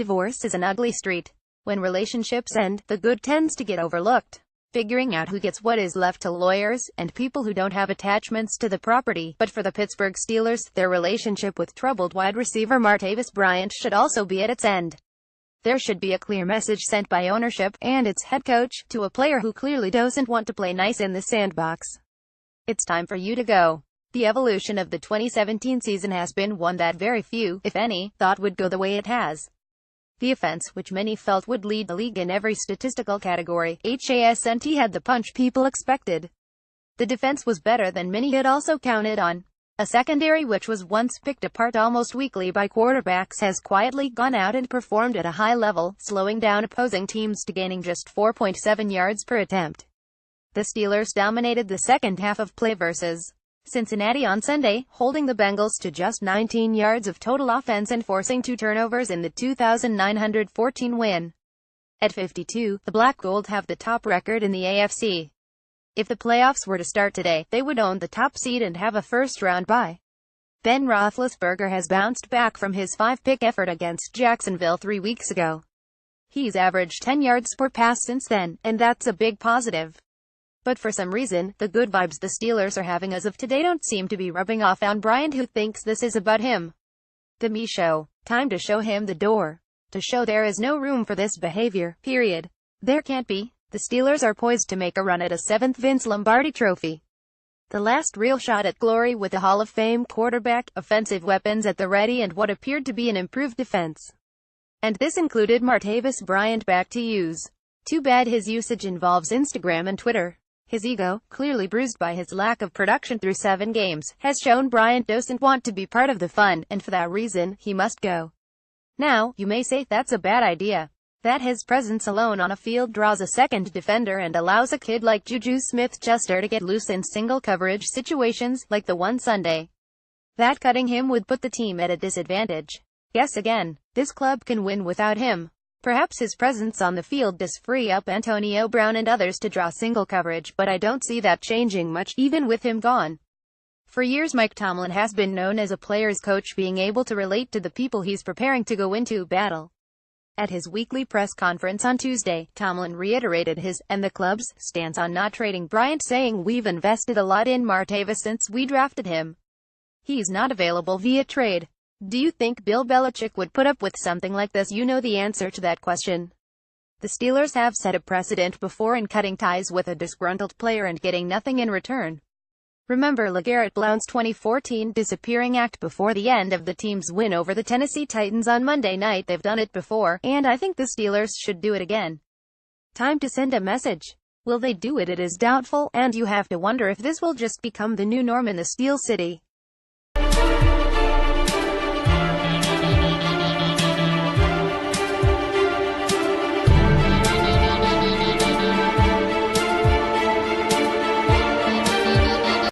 Divorce is an ugly street. When relationships end, the good tends to get overlooked. Figuring out who gets what is left to lawyers, and people who don't have attachments to the property. But for the Pittsburgh Steelers, their relationship with troubled wide receiver Martavis Bryant should also be at its end. There should be a clear message sent by ownership, and its head coach, to a player who clearly doesn't want to play nice in the sandbox. It's time for you to go. The evolution of the 2017 season has been one that very few, if any, thought would go the way it has. The offense, which many felt would lead the league in every statistical category, hasn't had the punch people expected. The defense was better than many had also counted on. A secondary which was once picked apart almost weekly by quarterbacks has quietly gone out and performed at a high level, slowing down opposing teams to gaining just 4.7 yards per attempt. The Steelers dominated the second half of play versus Cincinnati on Sunday, holding the Bengals to just 19 yards of total offense and forcing 2 turnovers in the 2,914 win. At 52, the Black Gold have the top record in the AFC. If the playoffs were to start today, they would own the top seed and have a first-round bye. Ben Roethlisberger has bounced back from his 5-pick effort against Jacksonville 3 weeks ago. He's averaged 10 yards per pass since then, and that's a big positive. But for some reason, the good vibes the Steelers are having as of today don't seem to be rubbing off on Bryant, who thinks this is about him. The me show. Time to show him the door. To show there is no room for this behavior, period. There can't be. The Steelers are poised to make a run at a 7th Vince Lombardi trophy. The last real shot at glory with a Hall of Fame quarterback, offensive weapons at the ready and what appeared to be an improved defense. And this included Martavis Bryant back to use. Too bad his usage involves Instagram and Twitter. His ego, clearly bruised by his lack of production through 7 games, has shown Bryant doesn't want to be part of the fun, and for that reason, he must go. Now, you may say that's a bad idea. That his presence alone on a field draws a second defender and allows a kid like Juju Smith-Schuster to get loose in single coverage situations, like the one Sunday. That cutting him would put the team at a disadvantage. Guess again. This club can win without him. Perhaps his presence on the field does free up Antonio Brown and others to draw single coverage, but I don't see that changing much, even with him gone. For years Mike Tomlin has been known as a player's coach, being able to relate to the people he's preparing to go into battle. At his weekly press conference on Tuesday, Tomlin reiterated his, and the club's, stance on not trading Bryant, saying, "We've invested a lot in Martavis since we drafted him. He's not available via trade." Do you think Bill Belichick would put up with something like this? You know the answer to that question. The Steelers have set a precedent before in cutting ties with a disgruntled player and getting nothing in return. Remember LeGarrette Blount's 2014 disappearing act before the end of the team's win over the Tennessee Titans on Monday night? They've done it before, and I think the Steelers should do it again. Time to send a message. Will they do it? It is doubtful, and you have to wonder if this will just become the new norm in the Steel City.